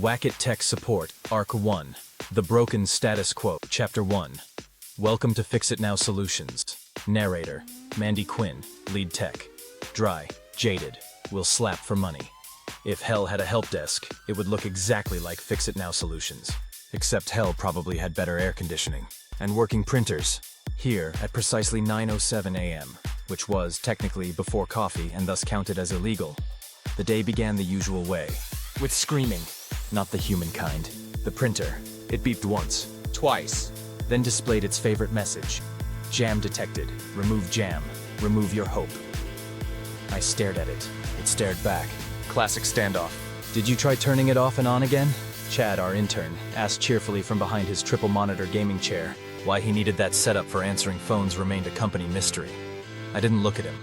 Wack Tech Support, Arc 1. The Broken Status Quo, Chapter 1. Welcome to Fix It Now Solutions. Narrator, Mandy Quinn, Lead Tech. Dry, jaded, will slap for money. If Hell had a help desk, it would look exactly like Fix It Now Solutions. Except Hell probably had better air conditioning. And working printers. Here, at precisely 9:07 a.m., which was technically before coffee and thus counted as illegal. The day began the usual way. With screaming. Not the human kind. The printer. It beeped once. Twice. Then displayed its favorite message. Jam detected. Remove jam. Remove your hope. I stared at it. It stared back. Classic standoff. Did you try turning it off and on again? Chad, our intern, asked cheerfully from behind his triple-monitor gaming chair. Why he needed that setup for answering phones remained a company mystery. I didn't look at him.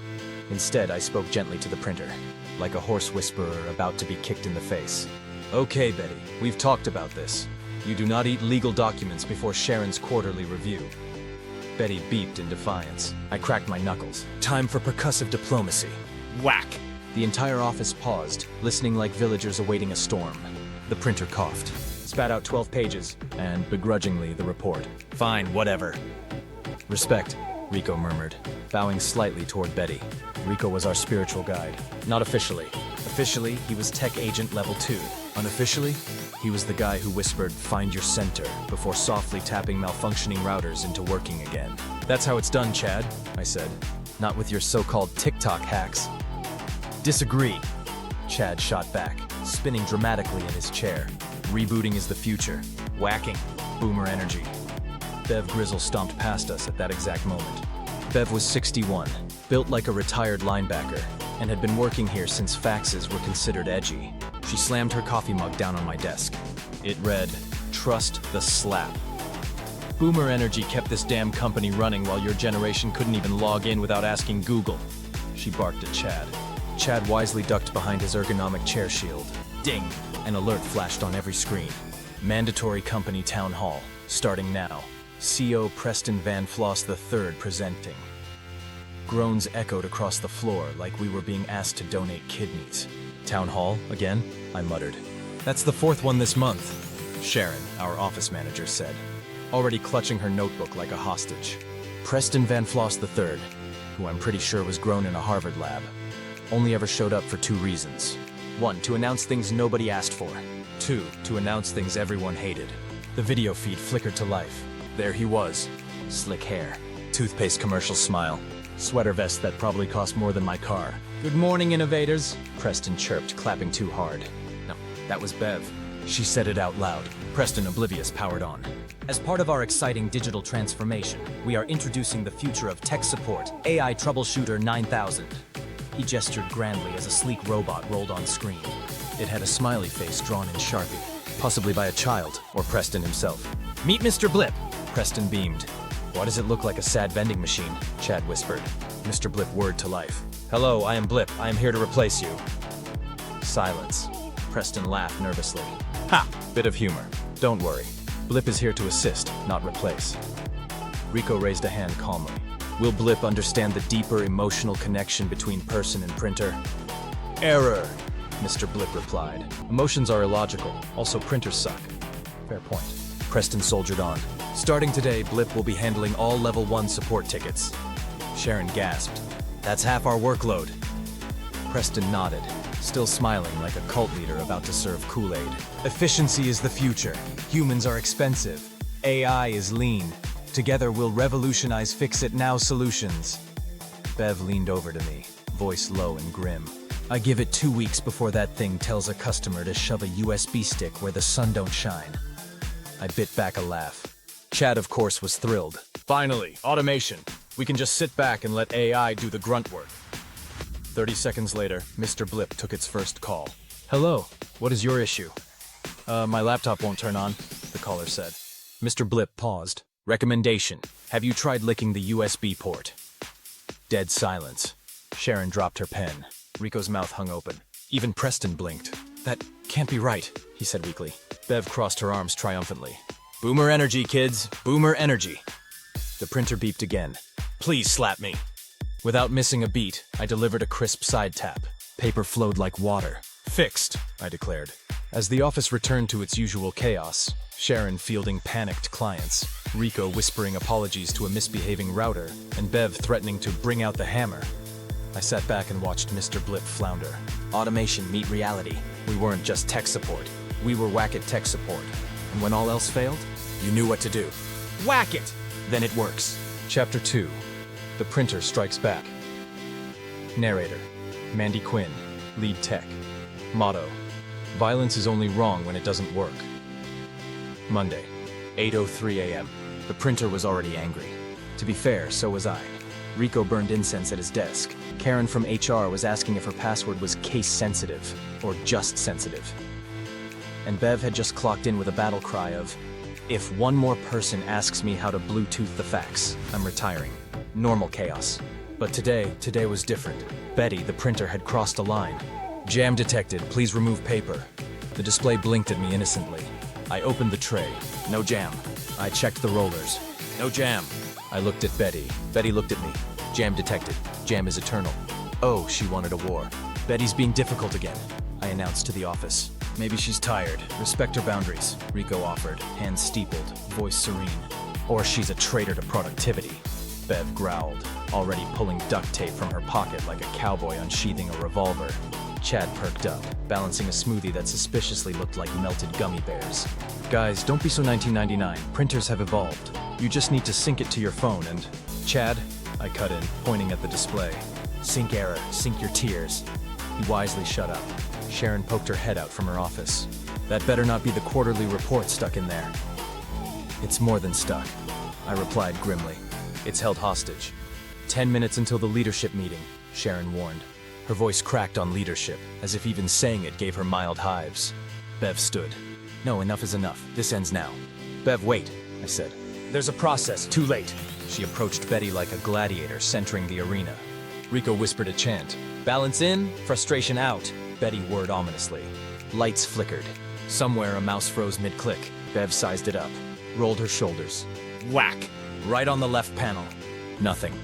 Instead, I spoke gently to the printer, like a hoarse whisperer about to be kicked in the face. Okay, Betty, we've talked about this. You do not eat legal documents before Sharon's quarterly review. Betty beeped in defiance. I cracked my knuckles. Time for percussive diplomacy. Whack! The entire office paused, listening like villagers awaiting a storm. The printer coughed, spat out 12 pages, and begrudgingly the report. Fine, whatever. Respect, Rico murmured, bowing slightly toward Betty. Rico was our spiritual guide. Not officially. Officially, he was Tech Agent Level 2. Unofficially, he was the guy who whispered, "Find your center," before softly tapping malfunctioning routers into working again. That's how it's done, Chad, I said. Not with your so-called TikTok hacks. Disagree, Chad shot back, spinning dramatically in his chair. Rebooting is the future. Whacking. Boomer energy. Bev Grizzle stomped past us at that exact moment. Bev was 61, built like a retired linebacker, and had been working here since faxes were considered edgy. She slammed her coffee mug down on my desk. It read, "Trust the slap." Boomer Energy kept this damn company running while your generation couldn't even log in without asking Google. She barked at Chad. Chad wisely ducked behind his ergonomic chair shield. Ding! An alert flashed on every screen. Mandatory company town hall, starting now. CO Preston Van Floss III presenting. Groans echoed across the floor like we were being asked to donate kidneys. Town hall, again? I muttered. That's the fourth one this month, Sharon, our office manager, said, already clutching her notebook like a hostage. Preston Van Floss III, who I'm pretty sure was grown in a Harvard lab, only ever showed up for two reasons. 1, to announce things nobody asked for. 2, to announce things everyone hated. The video feed flickered to life. There he was. Slick hair. Toothpaste commercial smile. Sweater vest that probably cost more than my car. Good morning, innovators, Preston chirped, clapping too hard. No, that was Bev. She said it out loud. Preston, oblivious, powered on. As part of our exciting digital transformation, we are introducing the future of tech support, AI Troubleshooter 9000. He gestured grandly as a sleek robot rolled on screen. It had a smiley face drawn in Sharpie, possibly by a child, or Preston himself. Meet Mr. Blip, Preston beamed. Why does it look like a sad vending machine? Chad whispered. Mr. Blip whirred to life. Hello, I am Blip. I am here to replace you. Silence. Preston laughed nervously. Ha! Bit of humor. Don't worry. Blip is here to assist, not replace. Rico raised a hand calmly. Will Blip understand the deeper emotional connection between person and printer? Error, Mr. Blip replied. Emotions are illogical. Also, printers suck. Fair point. Preston soldiered on. Starting today, Blip will be handling all Level 1 support tickets. Sharon gasped. That's half our workload. Preston nodded, still smiling like a cult leader about to serve Kool-Aid. Efficiency is the future. Humans are expensive. AI is lean. Together we'll revolutionize fix-it-now solutions. Bev leaned over to me, voice low and grim. I give it 2 weeks before that thing tells a customer to shove a USB stick where the sun don't shine. I bit back a laugh. Chad, of course, was thrilled. Finally, automation. We can just sit back and let AI do the grunt work. 30 seconds later, Mr. Blip took its first call. Hello, what is your issue? My laptop won't turn on, the caller said. Mr. Blip paused. Recommendation. Have you tried licking the USB port? Dead silence. Sharon dropped her pen. Rico's mouth hung open. Even Preston blinked. That can't be right, he said weakly. Bev crossed her arms triumphantly. Boomer energy, kids. Boomer energy. The printer beeped again. Please slap me. Without missing a beat, I delivered a crisp side tap. Paper flowed like water. Fixed, I declared. As the office returned to its usual chaos, Sharon fielding panicked clients, Rico whispering apologies to a misbehaving router, and Bev threatening to bring out the hammer, I sat back and watched Mr. Blip flounder. Automation meet reality. We weren't just tech support. We were Wack It tech support. And when all else failed, you knew what to do. Whack it! Then it works. Chapter 2. The Printer Strikes Back. Narrator: Mandy Quinn, Lead Tech. Motto: Violence is only wrong when it doesn't work. Monday, 8:03 a.m. The printer was already angry. To be fair, so was I. Rico burned incense at his desk. Karen from HR was asking if her password was case-sensitive, or just sensitive. And Bev had just clocked in with a battle cry of, "If one more person asks me how to Bluetooth the fax, I'm retiring." Normal chaos. But today was different. Betty, the printer, had crossed a line. "Jam detected, please remove paper." The display blinked at me innocently. I opened the tray. No jam. I checked the rollers. No jam. I looked at Betty. Betty looked at me. Jam detected. Jam is eternal. Oh, she wanted a war. Betty's being difficult again, I announced to the office. Maybe she's tired. Respect her boundaries, Rico offered, hands steepled, voice serene. Or she's a traitor to productivity, Bev growled, already pulling duct tape from her pocket like a cowboy unsheathing a revolver. Chad perked up, balancing a smoothie that suspiciously looked like melted gummy bears. Guys, don't be so 1999. Printers have evolved. You just need to sync it to your phone and... Chad, I cut in, pointing at the display. Sync error, sync your tears. He wisely shut up. Sharon poked her head out from her office. That better not be the quarterly report stuck in there. It's more than stuck, I replied grimly. It's held hostage. 10 minutes until the leadership meeting, Sharon warned. Her voice cracked on leadership, as if even saying it gave her mild hives. Bev stood. No, enough is enough. This ends now. Bev, wait, I said. There's a process, too late. She approached Betty like a gladiator centering the arena. Rico whispered a chant. Balance in, frustration out, Betty whirred ominously. Lights flickered. Somewhere a mouse froze mid-click. Bev sized it up, rolled her shoulders. Whack! Right on the left panel. Nothing.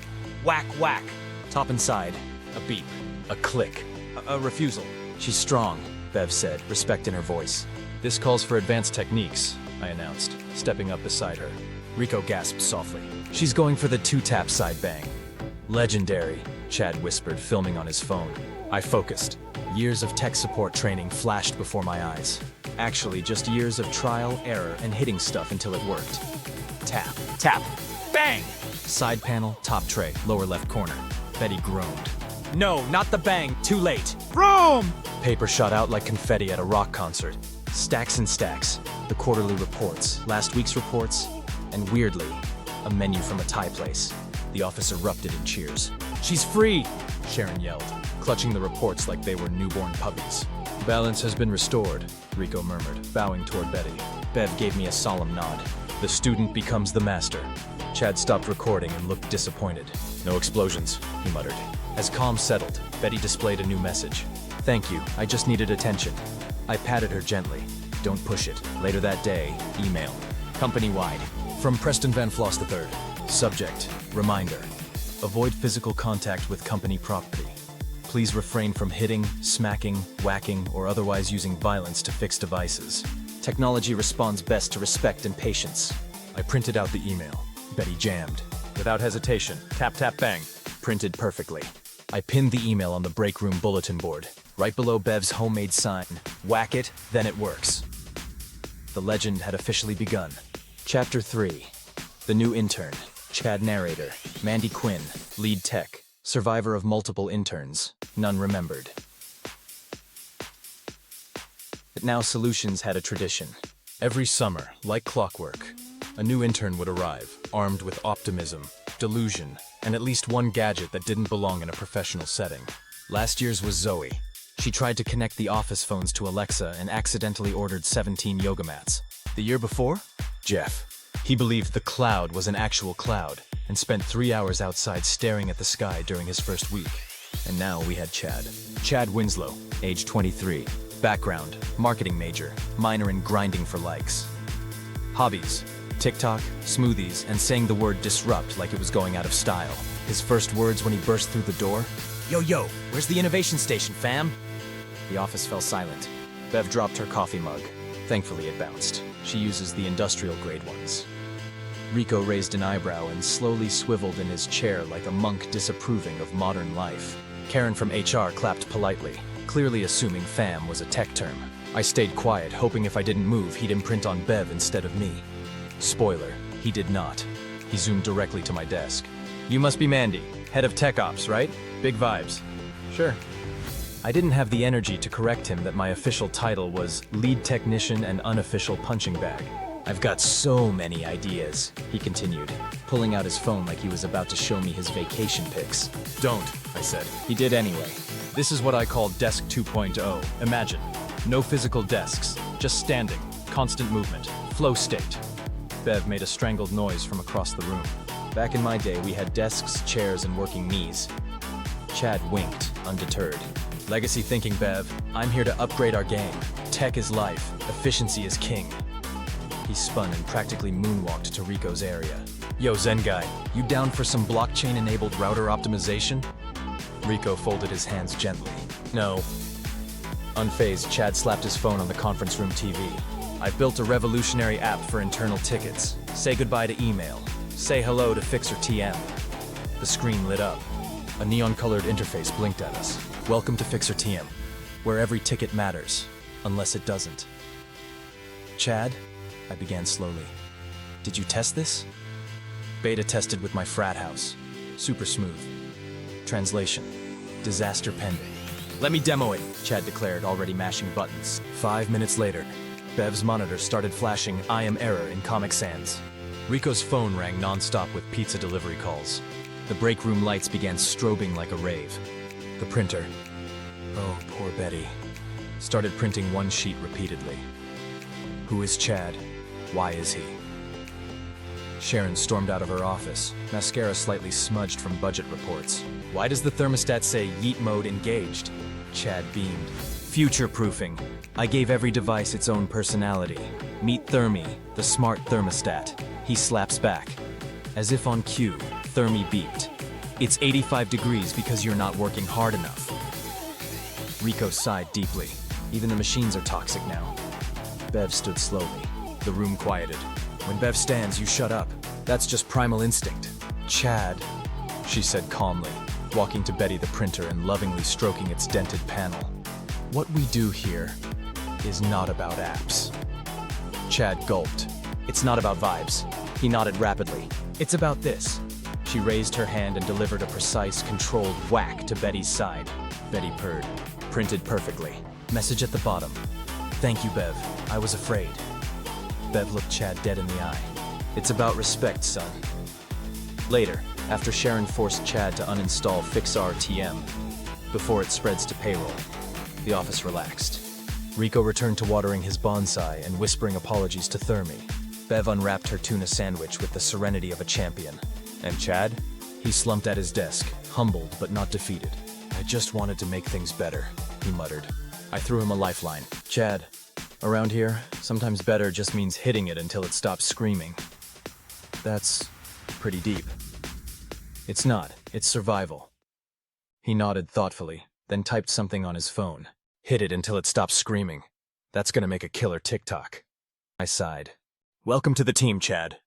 Whack, whack. Top and side. A beep. A click. A refusal. She's strong, Bev said, respect in her voice. This calls for advanced techniques, I announced, stepping up beside her. Rico gasped softly. She's going for the two-tap side bang. Legendary, Chad whispered, filming on his phone. I focused. Years of tech support training flashed before my eyes. Actually, just years of trial, error, and hitting stuff until it worked. Tap, tap, bang! Side panel, top tray, lower left corner. Betty groaned. No, not the bang, too late. Vroom! Paper shot out like confetti at a rock concert. Stacks and stacks. The quarterly reports, last week's reports, and weirdly, a menu from a Thai place. The office erupted in cheers. She's free, Sharon yelled, clutching the reports like they were newborn puppies. Balance has been restored, Rico murmured, bowing toward Betty. Bev gave me a solemn nod. The student becomes the master. Chad stopped recording and looked disappointed. No explosions, he muttered. As calm settled, Betty displayed a new message. Thank you, I just needed attention. I patted her gently. Don't push it. Later that day, email. Company-wide. From Preston Van Floss III. Subject, reminder. Avoid physical contact with company property. Please refrain from hitting, smacking, whacking, or otherwise using violence to fix devices. Technology responds best to respect and patience. I printed out the email. Betty jammed. Without hesitation, tap tap bang. Printed perfectly. I pinned the email on the break room bulletin board, right below Bev's homemade sign. Whack it, then it works. The legend had officially begun. Chapter 3. The new intern. Chad narrator. Mandy Quinn, lead tech. Survivor of multiple interns. None remembered. But now Solutions had a tradition. Every summer, like clockwork, a new intern would arrive, armed with optimism, delusion, and at least one gadget that didn't belong in a professional setting. Last year's was Zoe. She tried to connect the office phones to Alexa and accidentally ordered 17 yoga mats. The year before? Jeff. He believed the cloud was an actual cloud and spent 3 hours outside staring at the sky during his first week. And now we had Chad. Chad Winslow, age 23. Background, marketing major, minor in grinding for likes. Hobbies, TikTok, smoothies, and saying the word disrupt like it was going out of style. His first words when he burst through the door? Yo, where's the innovation station, fam? The office fell silent. Bev dropped her coffee mug. Thankfully, it bounced. She uses the industrial-grade ones. Rico raised an eyebrow and slowly swiveled in his chair like a monk disapproving of modern life. Karen from HR clapped politely, clearly assuming fam was a tech term. I stayed quiet, hoping if I didn't move, he'd imprint on Bev instead of me. Spoiler, he did not. He zoomed directly to my desk. You must be Mandy, head of tech ops, right? Big vibes. Sure. I didn't have the energy to correct him that my official title was lead technician and unofficial punching bag. I've got so many ideas, he continued, pulling out his phone like he was about to show me his vacation pics. Don't, I said. He did anyway. This is what I call Desk 2.0. Imagine, no physical desks, just standing, constant movement, flow state. Bev made a strangled noise from across the room. Back in my day, we had desks, chairs, and working knees. Chad winked, undeterred. Legacy thinking, Bev. I'm here to upgrade our game. Tech is life. Efficiency is king. He spun and practically moonwalked to Rico's area. Yo, Zen guy, you down for some blockchain-enabled router optimization? Rico folded his hands gently. No. Unfazed, Chad slapped his phone on the conference room TV. I've built a revolutionary app for internal tickets. Say goodbye to email. Say hello to Fixer TM. The screen lit up. A neon-colored interface blinked at us. Welcome to Fixer TM, where every ticket matters, unless it doesn't. Chad, I began slowly. Did you test this? Beta tested with my frat house. Super smooth. Translation. Disaster pending. Let me demo it, Chad declared, already mashing buttons. 5 minutes later, Bev's monitor started flashing I am error in Comic Sans. Rico's phone rang non-stop with pizza delivery calls. The break room lights began strobing like a rave. The printer, oh, poor Betty, started printing one sheet repeatedly. Who is Chad? Why is he? Sharon stormed out of her office, mascara slightly smudged from budget reports. Why does the thermostat say yeet mode engaged? Chad beamed. Future-proofing. I gave every device its own personality. Meet Thermi, the smart thermostat. He slaps back. As if on cue, Thermi beeped. It's 85 degrees because you're not working hard enough. Rico sighed deeply. Even the machines are toxic now. Bev stood slowly. The room quieted. When Bev stands, you shut up. That's just primal instinct. Chad, she said calmly, walking to Betty the printer and lovingly stroking its dented panel. What we do here is not about apps. Chad gulped. It's not about vibes. He nodded rapidly. It's about this. She raised her hand and delivered a precise, controlled whack to Betty's side. Betty purred. Printed perfectly. Message at the bottom. Thank you, Bev. I was afraid. Bev looked Chad dead in the eye. It's about respect, son. Later, after Sharon forced Chad to uninstall FixRTM before it spreads to payroll, the office relaxed. Rico returned to watering his bonsai and whispering apologies to Thermi. Bev unwrapped her tuna sandwich with the serenity of a champion. And Chad? He slumped at his desk, humbled but not defeated. I just wanted to make things better, he muttered. I threw him a lifeline. Chad, around here, sometimes better just means hitting it until it stops screaming. That's pretty deep. It's not. It's survival. He nodded thoughtfully, then typed something on his phone. Hit it until it stops screaming. That's gonna make a killer TikTok. I sighed. Welcome to the team, Chad.